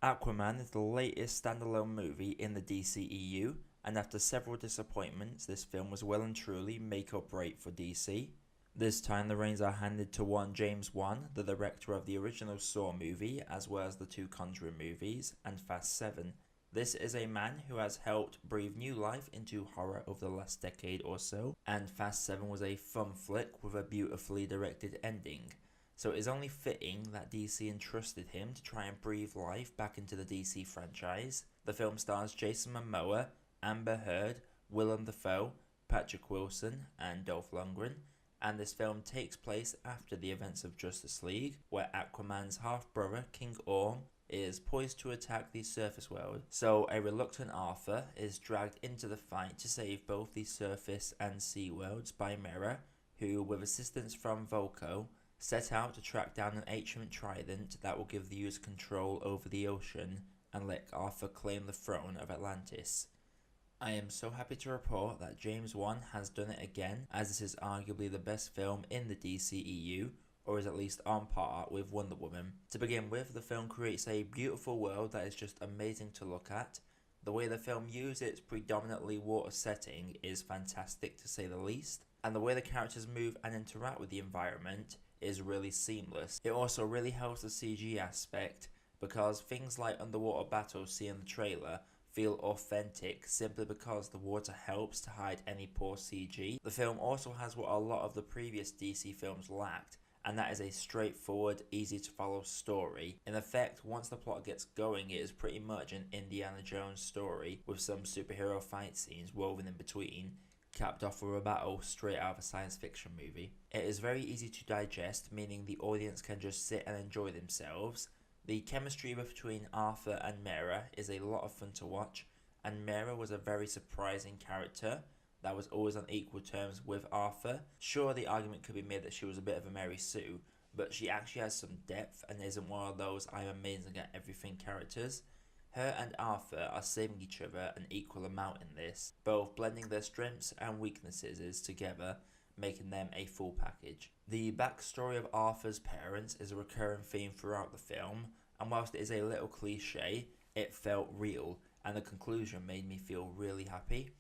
Aquaman is the latest standalone movie in the DCEU, and after several disappointments, this film was well and truly make or break for DC. This time the reins are handed to one James Wan, the director of the original Saw movie, as well as the two Conjuring movies, and Fast 7. This is a man who has helped breathe new life into horror over the last decade or so, and Fast 7 was a fun flick with a beautifully directed ending. So it is only fitting that DC entrusted him to try and breathe life back into the DC franchise. The film stars Jason Manoa, Amber Heard, Willem Dafoe, Patrick Wilson, and Dolph Lundgren, and this film takes place after the events of Justice League, where Aquaman's half-brother, King Orm, is poised to attack the surface world. So a reluctant Arthur is dragged into the fight to save both the surface and sea worlds by Mera, who, with assistance from Volko, set out to track down an ancient trident that will give the user control over the ocean and let Arthur claim the throne of Atlantis. I am so happy to report that James Wan has done it again, as this is arguably the best film in the DCEU, or is at least on par with Wonder Woman. To begin with, the film creates a beautiful world that is just amazing to look at. The way the film uses its predominantly water setting is fantastic to say the least, and the way the characters move and interact with the environment is really seamless. It also really helps the CG aspect, because things like underwater battles seen in the trailer feel authentic simply because the water helps to hide any poor CG. The film also has what a lot of the previous DC films lacked, and that is a straightforward, easy to follow story. In effect, once the plot gets going, it is pretty much an Indiana Jones story with some superhero fight scenes woven in between, capped off with a battle straight out of a science fiction movie. It is very easy to digest, meaning the audience can just sit and enjoy themselves. The chemistry between Arthur and Mera is a lot of fun to watch, and Mera was a very surprising character that was always on equal terms with Arthur. Sure, the argument could be made that she was a bit of a Mary Sue, but she actually has some depth and isn't one of those I'm amazing at everything characters. Her and Arthur are saving each other an equal amount in this, both blending their strengths and weaknesses together, making them a full package. The backstory of Arthur's parents is a recurring theme throughout the film, and whilst it is a little cliche, it felt real, and the conclusion made me feel really happy.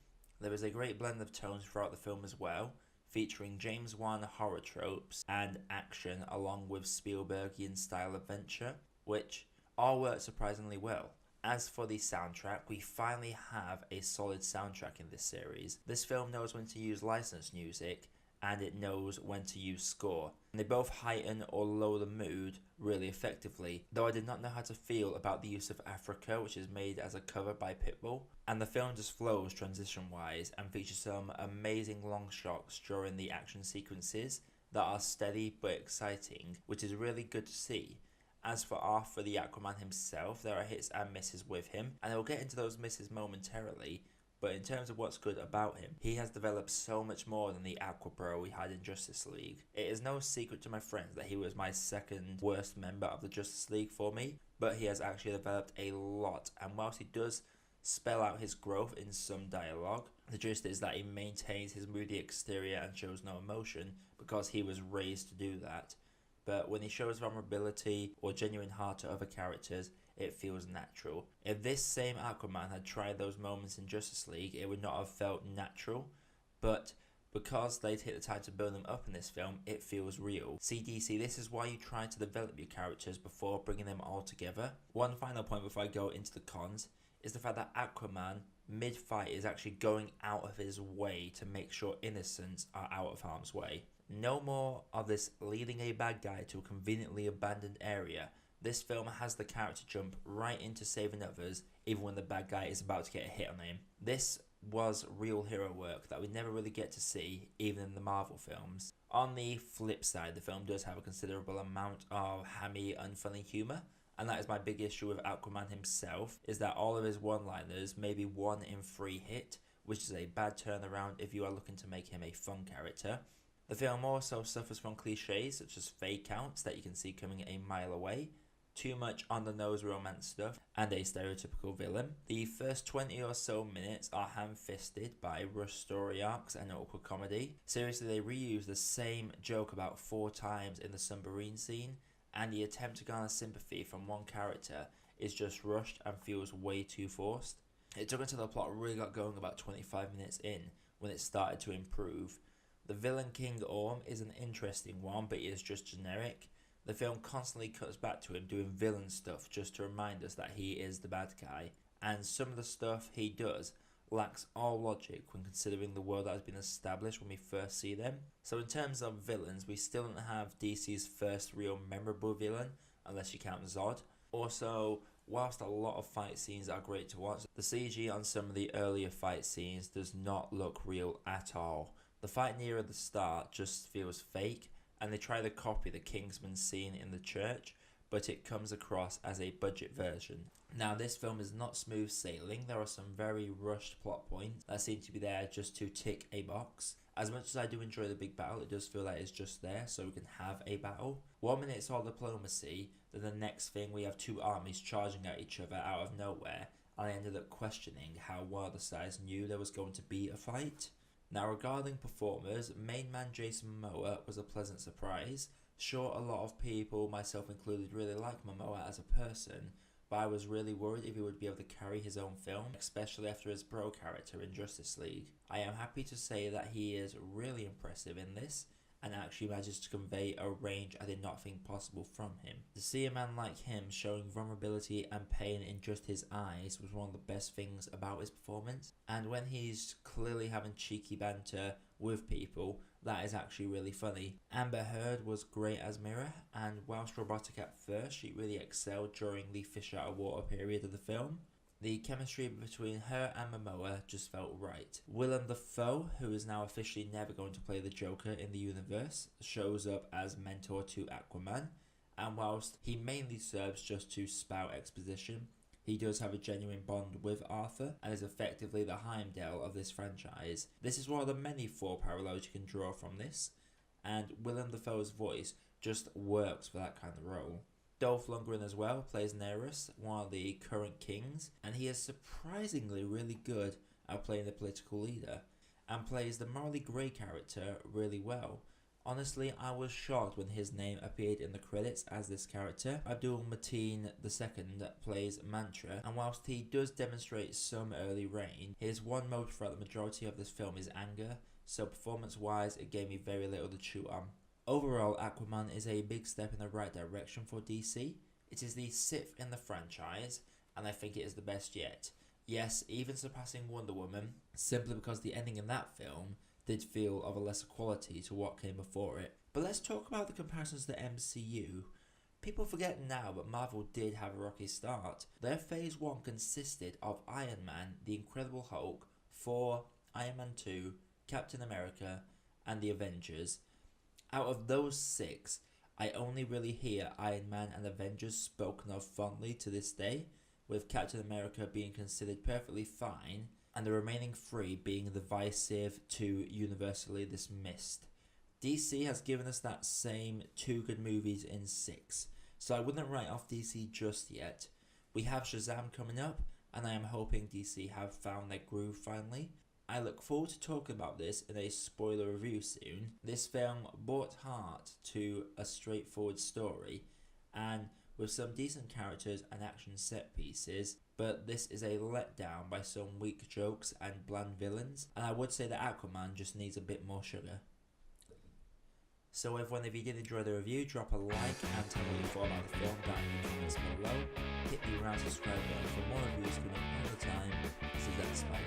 There is a great blend of tones throughout the film as well, featuring James Wan horror tropes and action along with Spielbergian style adventure, which all work surprisingly well. As for the soundtrack, we finally have a solid soundtrack in this series. This film knows when to use licensed music, and it knows when to use score. And they both heighten or lower the mood really effectively, though I did not know how to feel about the use of Africa, which is made as a cover by Pitbull. And the film just flows transition-wise and features some amazing long shots during the action sequences that are steady but exciting, which is really good to see. As for Arthur the Aquaman himself, there are hits and misses with him, and I will get into those misses momentarily, but in terms of what's good about him, he has developed so much more than the Aquabro we had in Justice League. It is no secret to my friends that he was my second worst member of the Justice League for me, but he has actually developed a lot, and whilst he does spell out his growth in some dialogue, the gist is that he maintains his moody exterior and shows no emotion because he was raised to do that. But when he shows vulnerability or genuine heart to other characters, it feels natural. If this same Aquaman had tried those moments in Justice League, it would not have felt natural, but because they take the time to build them up in this film, it feels real. CDC, this is why you try to develop your characters before bringing them all together. One final point before I go into the cons is the fact that Aquaman, mid-fight, is actually going out of his way to make sure innocents are out of harm's way. No more of this leading a bad guy to a conveniently abandoned area. This film has the character jump right into saving others, even when the bad guy is about to get a hit on him. This was real hero work that we never really get to see, even in the Marvel films. On the flip side, the film does have a considerable amount of hammy, unfunny humour, and that is my big issue with Aquaman himself, is that all of his one-liners may be 1 in 3 hit, which is a bad turnaround if you are looking to make him a fun character. The film also suffers from cliches such as fake outs that you can see coming a mile away, too much on-the-nose romance stuff, and a stereotypical villain. The first 20 or so minutes are ham-fisted by rushed story arcs and awkward comedy. Seriously, they reuse the same joke about 4 times in the submarine scene, and the attempt to garner sympathy from one character is just rushed and feels way too forced. It took until the plot really got going about 25 minutes in when it started to improve. The villain King Orm is an interesting one, but he is just generic. The film constantly cuts back to him doing villain stuff just to remind us that he is the bad guy, and some of the stuff he does lacks all logic when considering the world that has been established when we first see them. So in terms of villains, we still don't have DC's first real memorable villain, unless you count Zod. Also, whilst a lot of fight scenes are great to watch, the CG on some of the earlier fight scenes does not look real at all. The fight near the start just feels fake, and they try to copy the Kingsman scene in the church, but it comes across as a budget version. Now, this film is not smooth sailing. There are some very rushed plot points that seem to be there just to tick a box. As much as I do enjoy the big battle, it does feel like it's just there so we can have a battle. 1 minute it's all diplomacy, then the next thing we have two armies charging at each other out of nowhere, and I ended up questioning how one of the sides knew there was going to be a fight. Now, regarding performers, main man Jason Manoa was a pleasant surprise. Sure, a lot of people, myself included, really like Mamoa as a person, but I was really worried if he would be able to carry his own film, especially after his bro character in Justice League. I am happy to say that he is really impressive in this, and actually manages to convey a range I did not think possible from him. To see a man like him showing vulnerability and pain in just his eyes was one of the best things about his performance, and when he's clearly having cheeky banter with people, that is actually really funny. Amber Heard was great as Mira, and whilst robotic at first, she really excelled during the fish out of water period of the film. The chemistry between her and Mamoa just felt right. Willem Dafoe, who is now officially never going to play the Joker in the universe, shows up as mentor to Aquaman, and whilst he mainly serves just to spout exposition, he does have a genuine bond with Arthur and is effectively the Heimdall of this franchise. This is one of the many Thor parallels you can draw from this, and Willem Dafoe's voice just works for that kind of role. Dolph Lundgren as well plays Nerys, one of the current kings, and he is surprisingly really good at playing the political leader, and plays the morally grey character really well. Honestly, I was shocked when his name appeared in the credits as this character. Abdul Mateen II plays Mantra, and whilst he does demonstrate some early reign, his one mode throughout the majority of this film is anger, so performance-wise it gave me very little to chew on. Overall, Aquaman is a big step in the right direction for DC. It is the 6th in the franchise, and I think it is the best yet. Yes, even surpassing Wonder Woman, simply because the ending in that film did feel of a lesser quality to what came before it. But let's talk about the comparisons to the MCU. People forget now, but Marvel did have a rocky start. Their Phase 1 consisted of Iron Man, The Incredible Hulk, Thor, Iron Man 2, Captain America, and the Avengers. Out of those 6, I only really hear Iron Man and Avengers spoken of fondly to this day, with Captain America being considered perfectly fine, and the remaining 3 being divisive to universally dismissed. DC has given us that same 2 good movies in 6, so I wouldn't write off DC just yet. We have Shazam coming up, and I am hoping DC have found their groove finally. I look forward to talking about this in a spoiler review soon. This film brought heart to a straightforward story, and with some decent characters and action set pieces, but this is a letdown by some weak jokes and bland villains, and I would say that Aquaman just needs a bit more sugar. So everyone, if you did enjoy the review, drop a like and tell me what you thought about the film down in the comments below. Hit the round subscribe button for more reviews coming all the time. See you next time.